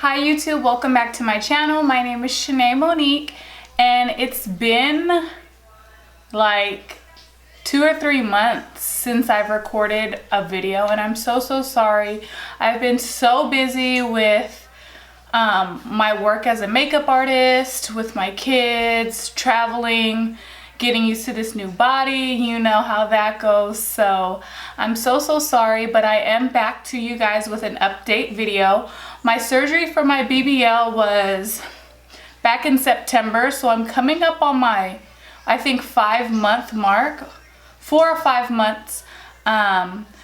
Hi YouTube, welcome back to my channel. My name is Shanae Monique and it's been like 2 or 3 months since I've recorded a video and I'm so sorry. I've been so busy with my work as a makeup artist, with my kids, traveling, getting used to this new body. You know how that goes. So I'm so sorry, but I am back to you guys with an update video. My surgery for my BBL was back in September, so I'm coming up on my, I think, 5-month mark, 4 or 5 months.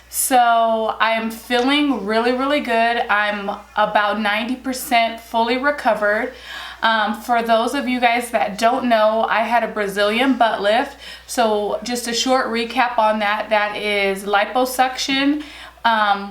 So I am feeling really good. I'm about 90% fully recovered. For those of you guys that don't know, I had a Brazilian butt lift. So just a short recap on that. That is liposuction,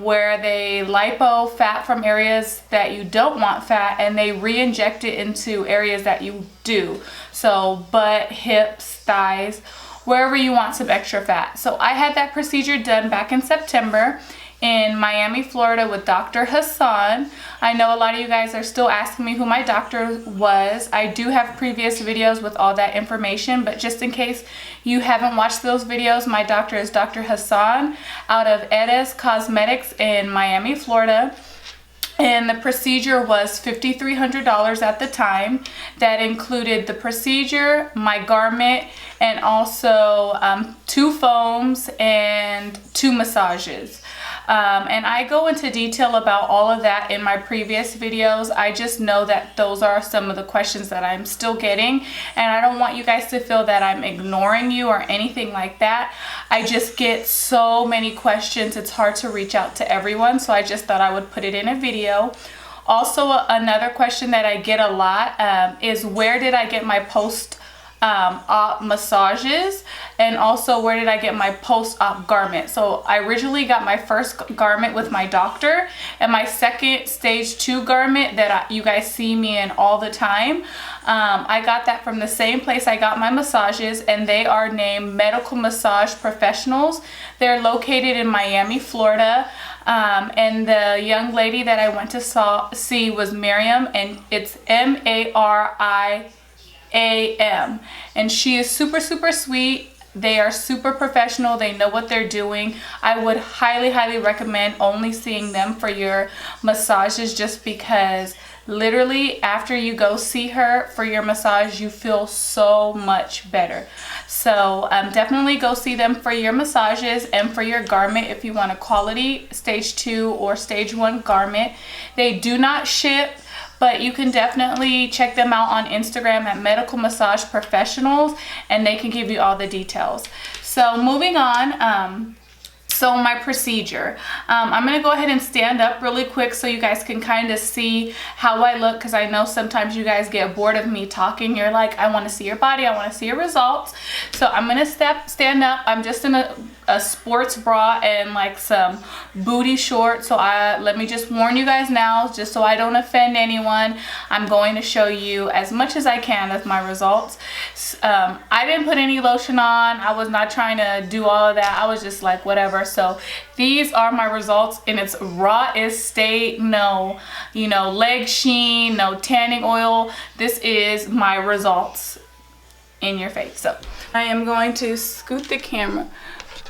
where they lipo fat from areas that you don't want fat and they re-inject it into areas that you do. So butt, hips, thighs, wherever you want some extra fat. So I had that procedure done back in September in Miami, Florida with Dr. Hassan. I know a lot of you guys are still asking me who my doctor was. I do have previous videos with all that information, but just in case you haven't watched those videos, my doctor is Dr. Hassan out of Edes Cosmetics in Miami, Florida. And the procedure was $5,300 at the time. That included the procedure, my garment, and also 2 foams and 2 massages. And I go into detail about all of that in my previous videos. I just know that those are some of the questions that I'm still getting, and I don't want you guys to feel that I'm ignoring you or anything like that. I just get so many questions, it's hard to reach out to everyone, so I just thought I would put it in a video. Also, another question that I get a lot is where did I get my post-op massages, and also where did I get my post-op garment. So I originally got my first garment with my doctor, and my second stage 2 garment that you guys see me in all the time, I got that from the same place I got my massages, and they are named Medical Massage Professionals. They're located in Miami, Florida. And the young lady that I went to see was Miriam, and it's M-A-R-I-A-M, and she is super sweet. They are super professional. They know what they're doing. I would highly recommend only seeing them for your massages, just because literally after you go see her for your massage, you feel so much better. So definitely go see them for your massages and for your garment if you want a quality stage 2 or stage 1 garment. They do not ship, but you can definitely check them out on Instagram at Medical Massage Professionals, and they can give you all the details. So moving on, so my procedure, I'm going to go ahead and stand up really quick so you guys can kind of see how I look, because I know sometimes you guys get bored of me talking. You're like, I want to see your body, I want to see your results. So I'm going to stand up. I'm just in a sports bra and like some booty shorts. So let me just warn you guys now, just so I don't offend anyone, I'm going to show you as much as I can of my results. I didn't put any lotion on. I was not trying to do all of that. I was just like, whatever. So these are my results in its rawest state. No, leg sheen, no tanning oil. This is my results in your face. So I am going to scoot the camera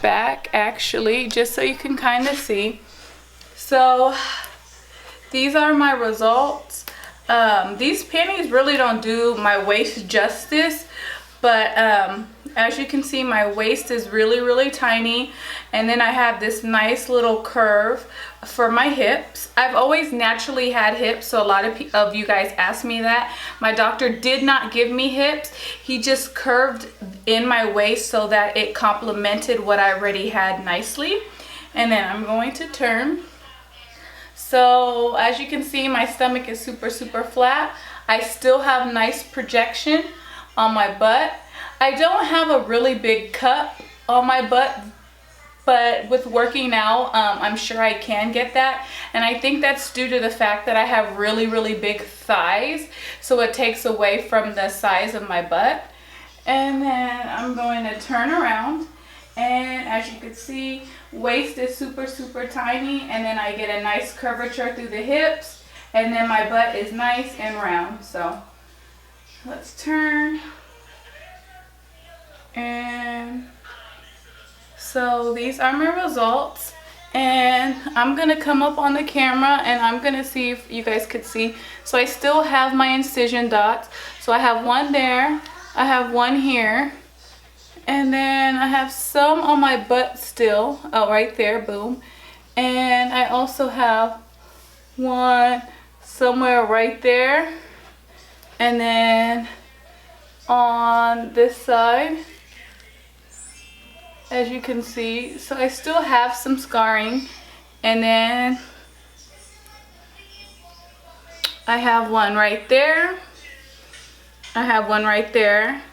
back actually, just so you can kind of see. So these are my results. These panties really don't do my waist justice, but as you can see, my waist is really tiny, and then I have this nice little curve for my hips. I've always naturally had hips, so a lot of you guys ask me that. My doctor did not give me hips. He just curved in my waist so that it complemented what I already had nicely. And then I'm going to turn. So as you can see, my stomach is super flat. I still have nice projection on my butt. I don't have a really big cup on my butt, but with working out, I'm sure I can get that. And I think that's due to the fact that I have really big thighs, so it takes away from the size of my butt. And then I'm going to turn around, and as you can see, waist is super tiny, and then I get a nice curvature through the hips, And then my butt is nice and round. So let's turn. And so these are my results. And I'm gonna come up on the camera and I'm gonna see if you guys could see. So I still have my incision dots. So I have one there, I have one here, and then I have some on my butt still. Oh, right there, boom. And I also have one somewhere right there. And then on this side, as you can see. So I still have some scarring. And then I have one right there. I have one right there.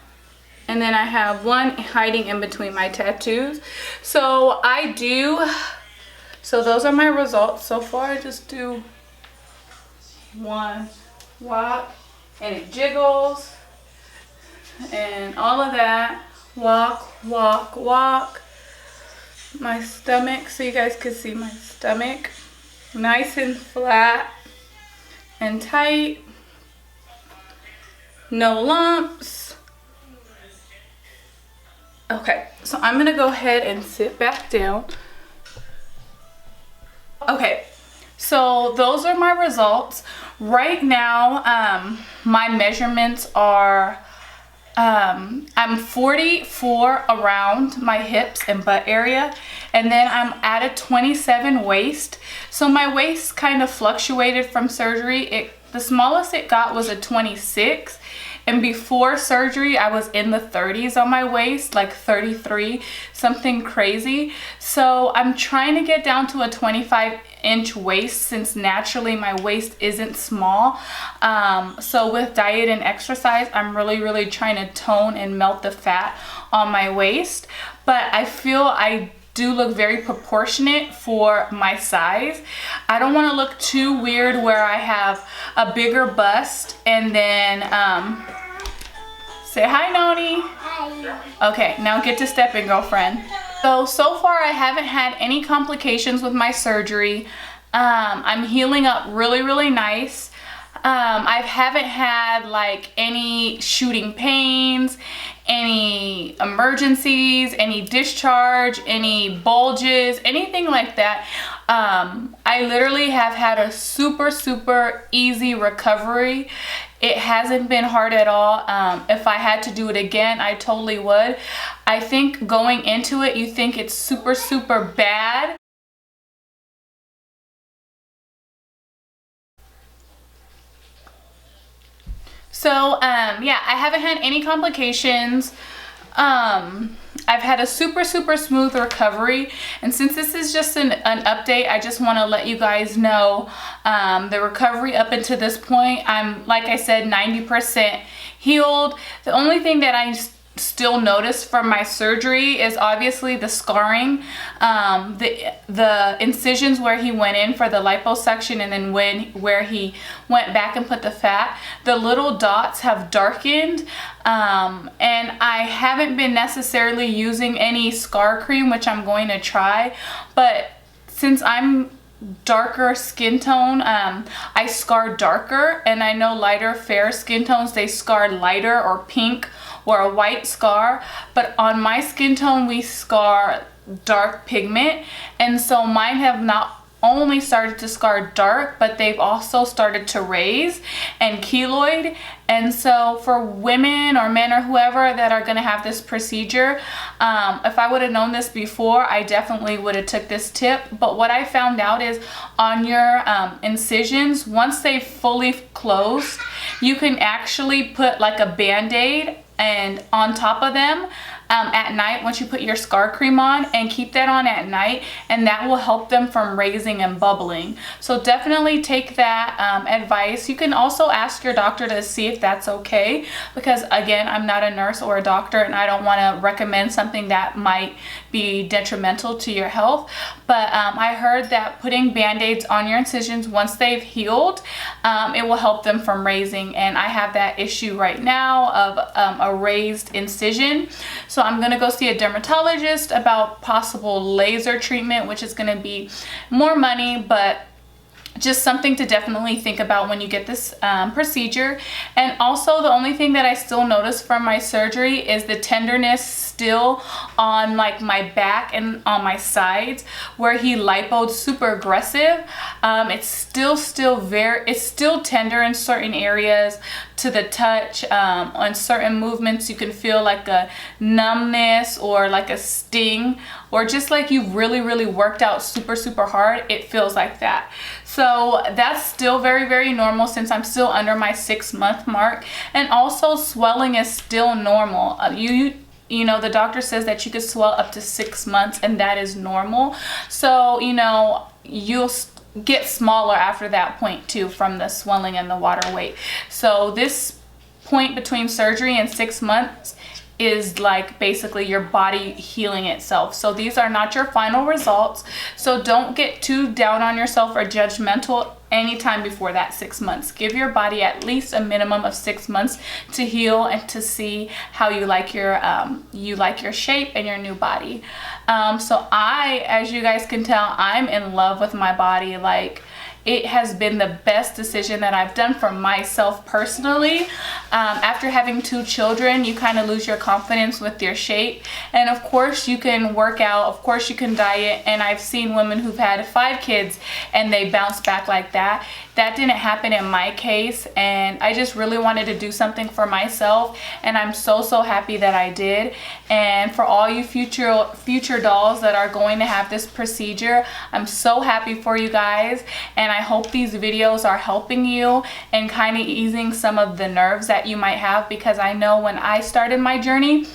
And then I have one hiding in between my tattoos. So those are my results so far. I just do one walk and it jiggles and all of that. Walk, walk, walk. My stomach, so you guys can see my stomach. Nice and flat and tight. No lumps. Okay, so I'm gonna go ahead and sit back down. Okay, so those are my results. Right now, my measurements are, I'm 44 around my hips and butt area, and then I'm at a 27 waist. So my waist kind of fluctuated from surgery. The smallest it got was a 26. And before surgery, I was in the 30s on my waist, like 33, something crazy. So I'm trying to get down to a 25-inch waist since naturally my waist isn't small. So with diet and exercise, I'm really trying to tone and melt the fat on my waist. But I feel I do look very proportionate for my size. I don't want to look too weird where I have a bigger bust and then say hi, Noni. Hi. Okay, now get to stepping, girlfriend. So far I haven't had any complications with my surgery. I'm healing up really nice. I haven't had like any shooting pains, any emergencies, any discharge, any bulges, anything like that. I literally have had a super easy recovery. It hasn't been hard at all. If I had to do it again, I totally would. I think going into it, you think it's super bad. So yeah, I haven't had any complications. I've had a super smooth recovery, and since this is just an update, I just want to let you guys know the recovery up until this point. I'm, like I said, 90% healed. The only thing that I still notice from my surgery is obviously the scarring, the incisions where he went in for the liposuction, and then where he went back and put the fat, the little dots have darkened, and I haven't been necessarily using any scar cream, which I'm going to try, but since I'm darker skin tone, I scar darker, and I know lighter fair skin tones, they scar lighter or pink or a white scar, but on my skin tone we scar dark pigment, and so mine have not only started to scar dark, but they've also started to raise and keloid. And so for women or men or whoever that are gonna have this procedure, if I would have known this before, I definitely would have took this tip. But what I found out is on your incisions, once they've fully closed, you can actually put like a band-aid and on top of them at night once you put your scar cream on, and keep that on at night, and that will help them from raising and bubbling. So definitely take that advice. You can also ask your doctor to see if that's okay, because again, I'm not a nurse or a doctor, and I don't want to recommend something that might be detrimental to your health. But I heard that putting band-aids on your incisions once they've healed, it will help them from raising, and I have that issue right now of a raised incision. So I'm gonna go see a dermatologist about possible laser treatment, which is gonna be more money, but just something to definitely think about when you get this procedure. And also, the only thing that I still notice from my surgery is the tenderness still on like my back and on my sides, where he lipoed super aggressive. It's still tender in certain areas to the touch. On certain movements you can feel like a numbness or like a sting, or just like you really worked out super hard. It feels like that. So that's still very normal, since I'm still under my 6-month mark. And also, swelling is still normal. You know, the doctor says that you could swell up to 6 months, and that is normal. So, you know, you'll get smaller after that point too, from the swelling and the water weight. So this point between surgery and 6 months is like basically your body healing itself. So these are not your final results. So don't get too down on yourself or judgmental anytime before that 6 months. Give your body at least a minimum of 6 months to heal and to see how you like your shape and your new body. So as you guys can tell, I'm in love with my body. Like, it has been the best decision that I've done for myself personally. After having 2 children, you kind of lose your confidence with your shape. And of course you can work out, of course you can diet, and I've seen women who've had 5 kids and they bounce back like that. That didn't happen in my case, and I just really wanted to do something for myself, and I'm so happy that I did. And for all you future dolls that are going to have this procedure, I'm so happy for you guys, and I hope these videos are helping you and kind of easing some of the nerves that you might have, because I know when I started my journey,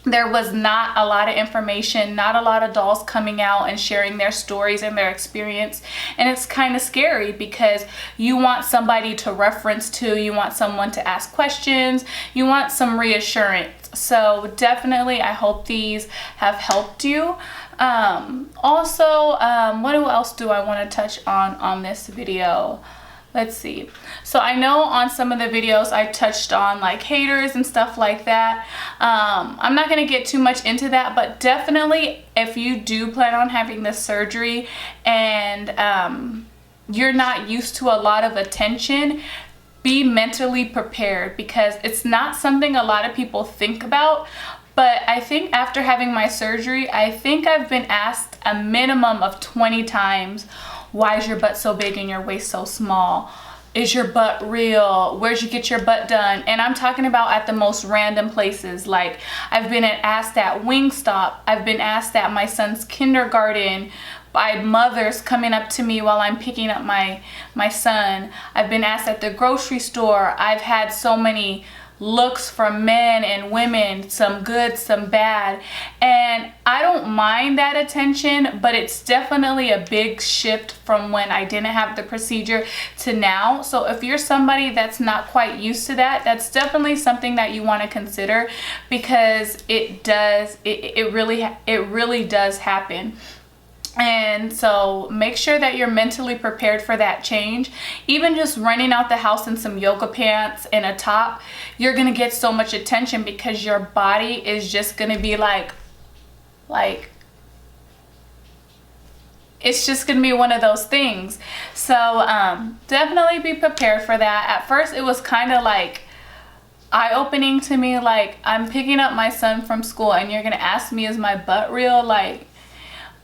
there was not a lot of information, not a lot of dolls coming out and sharing their stories and their experience. And it's kind of scary, because you want somebody to reference to, you want someone to ask questions, you want some reassurance. So definitely, I hope these have helped you. What else do I want to touch on this video? Let's see. So I know on some of the videos I touched on like haters and stuff like that. I'm not going to get too much into that, but definitely if you do plan on having this surgery and you're not used to a lot of attention, be mentally prepared, because it's not something a lot of people think about. But I think after having my surgery, I think I've been asked a minimum of 20 times, why is your butt so big and your waist so small? Is your butt real? Where'd you get your butt done? And I'm talking about at the most random places. Like, I've been asked at Wingstop. I've been asked at my son's kindergarten by mothers coming up to me while I'm picking up my son. I've been asked at the grocery store. I've had so many looks from men and women, some good, some bad, and I don't mind that attention, but it's definitely a big shift from when I didn't have the procedure to now. So if you're somebody that's not quite used to that, that's definitely something that you want to consider, because it really does happen. And so make sure that you're mentally prepared for that change. Even just running out the house in some yoga pants and a top, you're gonna get so much attention, because your body is just gonna be like it's just gonna be one of those things. So definitely be prepared for that. At first it was kind of like eye-opening to me, like, I'm picking up my son from school and you're gonna ask me, is my butt real? Like,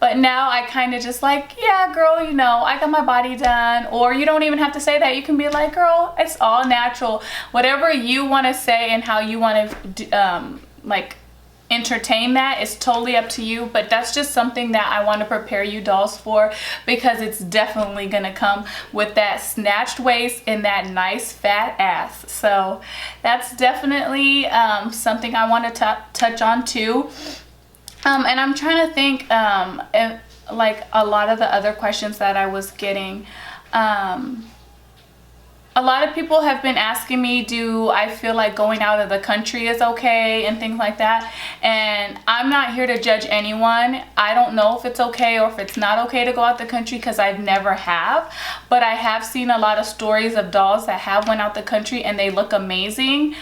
but now I kind of just like, yeah, girl, you know, I got my body done. Or you don't even have to say that. You can be like, girl, it's all natural. Whatever you want to say and how you want to like entertain that is totally up to you. But that's just something that I want to prepare you dolls for, because it's definitely going to come with that snatched waist and that nice fat ass. So that's definitely something I want to touch on too. And I'm trying to think, like a lot of the other questions that I was getting, a lot of people have been asking me, do I feel like going out of the country is okay and things like that. And I'm not here to judge anyone. I don't know if it's okay or if it's not okay to go out the country, because I've never have. But I have seen a lot of stories of dolls that have went out the country and they look amazing.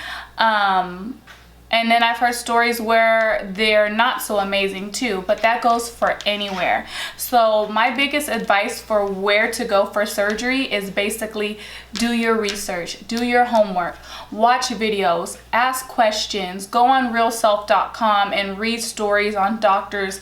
And then I've heard stories where they're not so amazing too, but that goes for anywhere. So my biggest advice for where to go for surgery is basically do your research, do your homework, watch videos, ask questions, go on realself.com and read stories on doctors'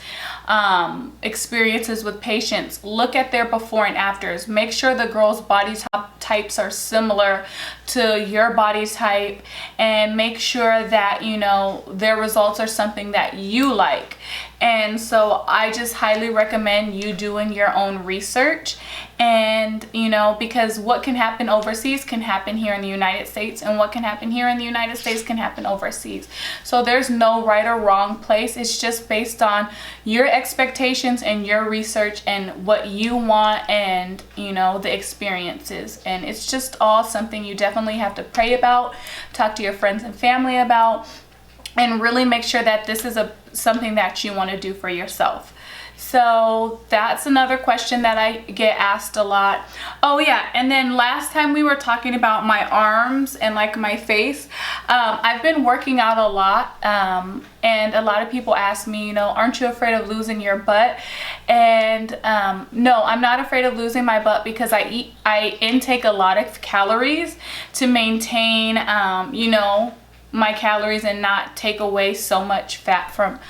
experiences with patients. Look at their before and afters. Make sure the girls' body types are similar to your body type, and make sure that, you know, their results are something that you like. And so I just highly recommend you doing your own research. And, you know, because what can happen overseas can happen here in the United States, and what can happen here in the United States can happen overseas. So there's no right or wrong place. It's just based on your expectations and your research and what you want, and, you know, the experiences. And it's just all something you definitely have to pray about, talk to your friends and family about, and really make sure that this is something that you want to do for yourself. So that's another question that I get asked a lot. Oh yeah, and then last time we were talking about my arms and like my face. I've been working out a lot, and a lot of people ask me, you know, aren't you afraid of losing your butt? And no, I'm not afraid of losing my butt, because I intake a lot of calories to maintain, you know, my calories and not take away so much fat from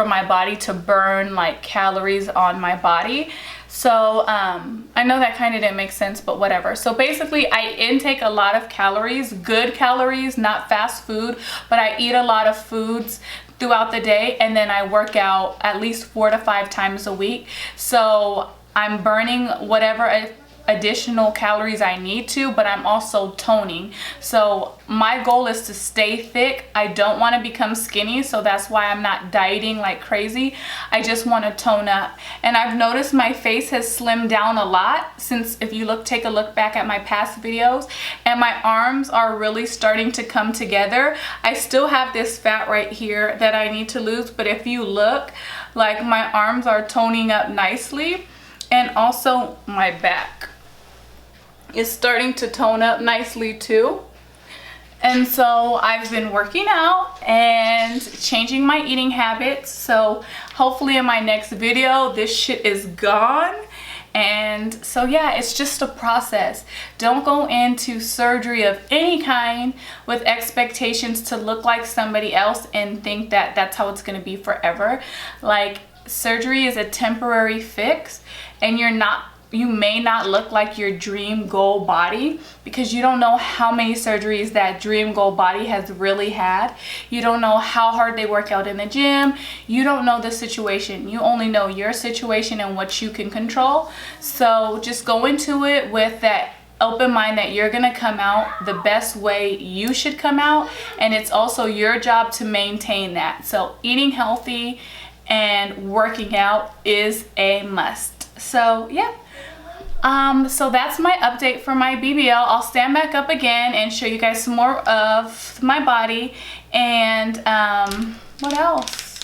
my body to burn like calories on my body. So I know that kind of didn't make sense, but whatever. So basically I intake a lot of calories, good calories, not fast food, but I eat a lot of foods throughout the day, and then I work out at least 4 to 5 times a week. So I'm burning whatever additional calories I need to, but I'm also toning. So my goal is to stay thick. I don't want to become skinny, so that's why I'm not dieting like crazy. I just want to tone up. And I've noticed my face has slimmed down a lot since, if you take a look back at my past videos, and my arms are really starting to come together. I still have this fat right here that I need to lose, but if you look, like, my arms are toning up nicely, and also my back is starting to tone up nicely too. And so I've been working out and changing my eating habits. So hopefully in my next video, this shit is gone. And so yeah, it's just a process. Don't go into surgery of any kind with expectations to look like somebody else and think that that's how it's going to be forever. Like, surgery is a temporary fix, and you may not look like your dream goal body, because you don't know how many surgeries that dream goal body has really had. You don't know how hard they work out in the gym. You don't know the situation. You only know your situation and what you can control. So just go into it with that open mind that you're gonna come out the best way you should come out, and it's also your job to maintain that. So eating healthy and working out is a must. So yeah. So that's my update for my BBL. I'll stand back up again and show you guys some more of my body. And what else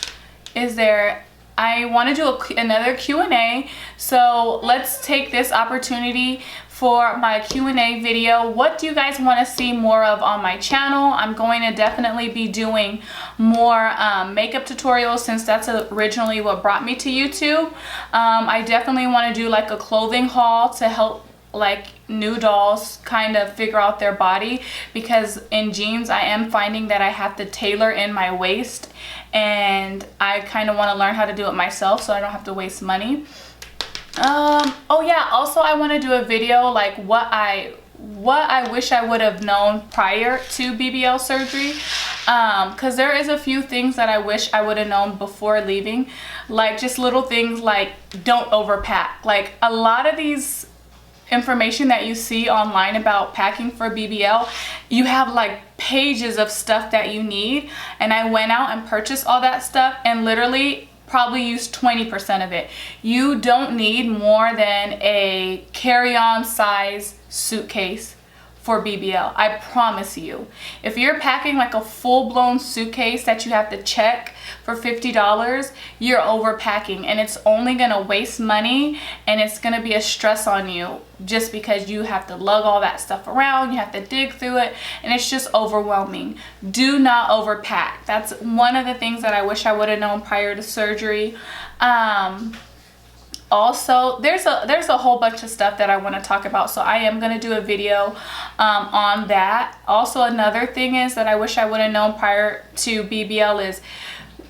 is there? I want to do another Q&A. So let's take this opportunity for my Q&A video. What do you guys want to see more of on my channel? I'm going to definitely be doing more makeup tutorials, since that's originally what brought me to YouTube. I definitely want to do like a clothing haul to help like new dolls kind of figure out their body, because in jeans I am finding that I have to tailor in my waist, and I kind of want to learn how to do it myself so I don't have to waste money. Oh yeah, also I want to do a video like what I wish I would have known prior to BBL surgery, because there is a few things that I wish I would have known before leaving, like just little things like don't overpack. Like, a lot of these information that you see online about packing for BBL, you have like pages of stuff that you need, and I went out and purchased all that stuff and literally probably use 20% of it. You don't need more than a carry-on size suitcase for BBL. I promise you. If you're packing like a full-blown suitcase that you have to check for $50, you're overpacking, and it's only gonna waste money, and it's gonna be a stress on you just because you have to lug all that stuff around, you have to dig through it, and it's just overwhelming. Do not overpack. That's one of the things that I wish I would have known prior to surgery. Also, there's a whole bunch of stuff that I want to talk about, so I am going to do a video on that. Also, another thing is that I wish I would have known prior to BBL is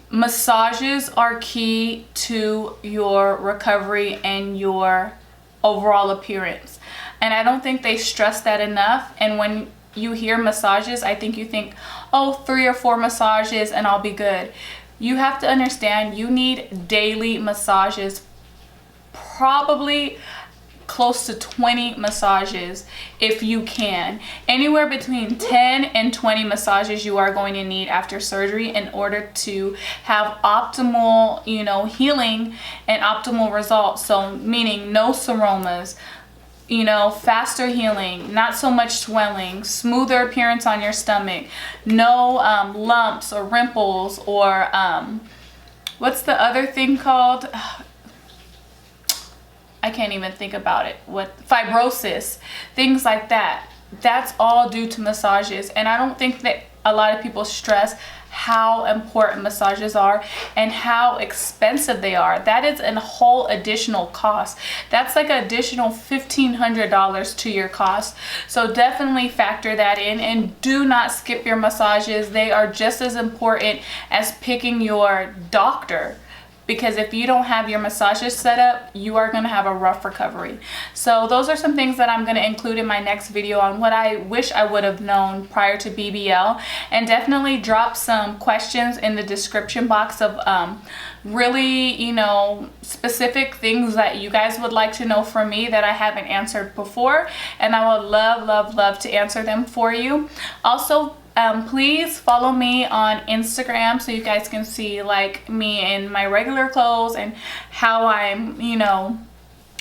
massages are key to your recovery and your overall appearance, and I don't think they stress that enough. And when you hear massages, I think you think, oh, 3 or 4 massages and I'll be good. You have to understand, you need daily massages, probably close to 20 massages if you can. Anywhere between 10 and 20 massages you are going to need after surgery in order to have optimal, you know, healing and optimal results. So meaning no seromas, you know, faster healing, not so much swelling, smoother appearance on your stomach, no lumps or rimples, or what's the other thing called? I can't even think about it. What, fibrosis, things like that. That's all due to massages. And I don't think that a lot of people stress how important massages are and how expensive they are. That is a whole additional cost. That's like an additional $1,500 to your cost. So definitely factor that in, and do not skip your massages. They are just as important as picking your doctor, because if you don't have your massages set up, you are going to have a rough recovery. So those are some things that I'm going to include in my next video on what I wish I would have known prior to BBL. And definitely drop some questions in the description box of really, you know, specific things that you guys would like to know from me that I haven't answered before, and I would love to answer them for you. Also, please follow me on Instagram so you guys can see like me in my regular clothes and how I'm, you know,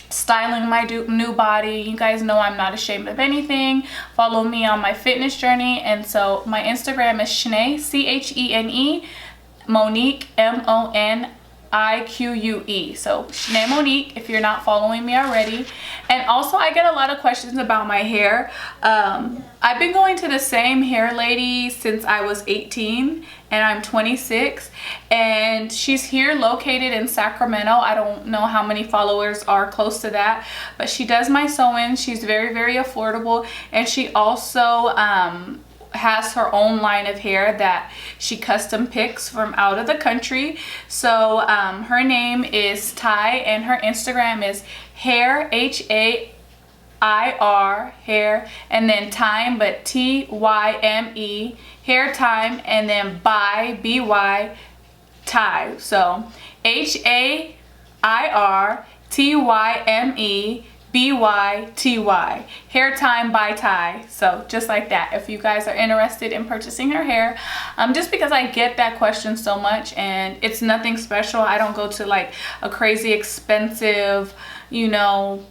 styling my new body. You guys know I'm not ashamed of anything. Follow me on my fitness journey. And so my Instagram is Chene, C-H-E-N-E, Monique, M-O-N-I-Q-U-E. So Chene Monique, if you're not following me already. And also, I get a lot of questions about my hair. I've been going to the same hair lady since I was 18, and I'm 26, and she's here located in Sacramento. I don't know how many followers are close to that, but she does my sew-ins. She's very affordable, and she also has her own line of hair that she custom picks from out of the country. So her name is Ty, and her Instagram is hair, H-A-I-R, hair, and then time, but T-Y-M-E, hair time, and then by, B-Y, Ty. So H-A-I-R-T-Y-M-E, B-Y-T-Y, hair time by Ty. So just like that, if you guys are interested in purchasing her hair, just because I get that question so much, and it's nothing special. I don't go to like a crazy expensive, you know,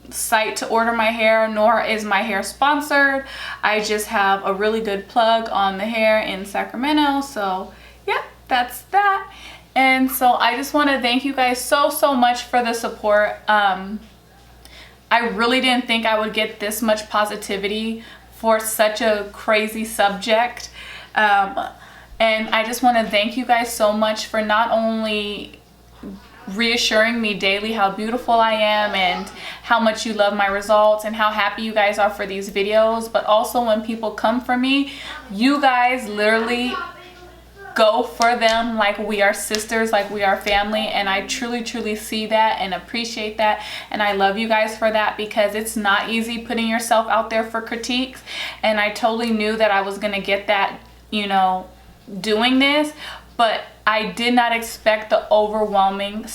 site to order my hair, nor is my hair sponsored. I just have a really good plug on the hair in Sacramento. So yeah, that's that. And so I just want to thank you guys so much for the support. I really didn't think I would get this much positivity for such a crazy subject. And I just want to thank you guys so much for not only reassuring me daily how beautiful I am and how much you love my results and how happy you guys are for these videos, but also when people come for me, you guys literally go for them like we are sisters, like we are family. And I truly see that and appreciate that, and I love you guys for that, because it's not easy putting yourself out there for critiques. And I totally knew that I was gonna get that, you know, doing this, but I did not expect the overwhelming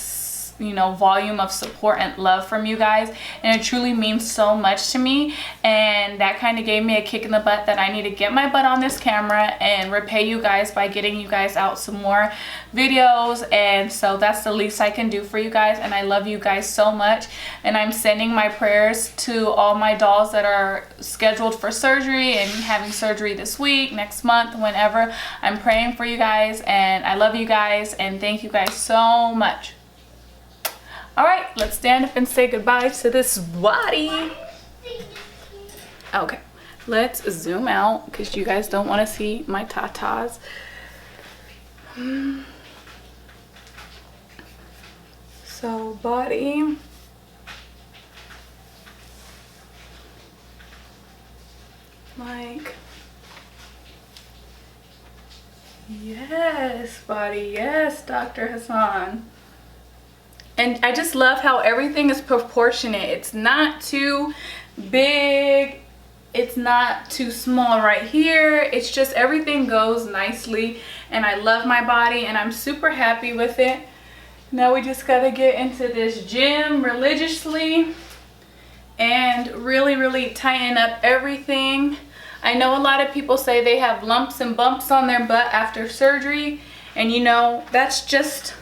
you know, volume of support and love from you guys, and it truly means so much to me. And that kind of gave me a kick in the butt that I need to get my butt on this camera and repay you guys by getting you guys out some more videos. And so that's the least I can do for you guys, and I love you guys so much. And I'm sending my prayers to all my dolls that are scheduled for surgery and having surgery this week, next month, whenever. I'm praying for you guys, and I love you guys, and thank you guys so much. All right, let's stand up and say goodbye to this body. Okay, let's zoom out because you guys don't want to see my tatas. So body. Like, yes, body, yes, Dr. Hassan. And I just love how everything is proportionate. It's not too big, it's not too small right here. It's just everything goes nicely, and I love my body, and I'm super happy with it. Now we just gotta get into this gym religiously and really tighten up everything. I know a lot of people say they have lumps and bumps on their butt after surgery, and you know, that's just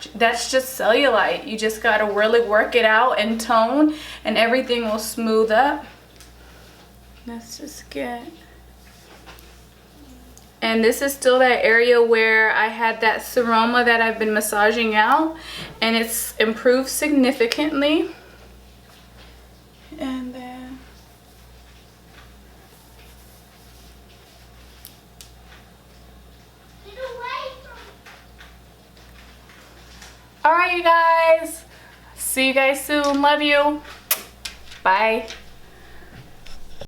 cellulite. You just gotta really work it out and tone, and everything will smooth up. Let's just get, and this is still that area where I had that seroma that I've been massaging out, and it's improved significantly. And then all right, you guys, see you guys soon. Love you. Bye.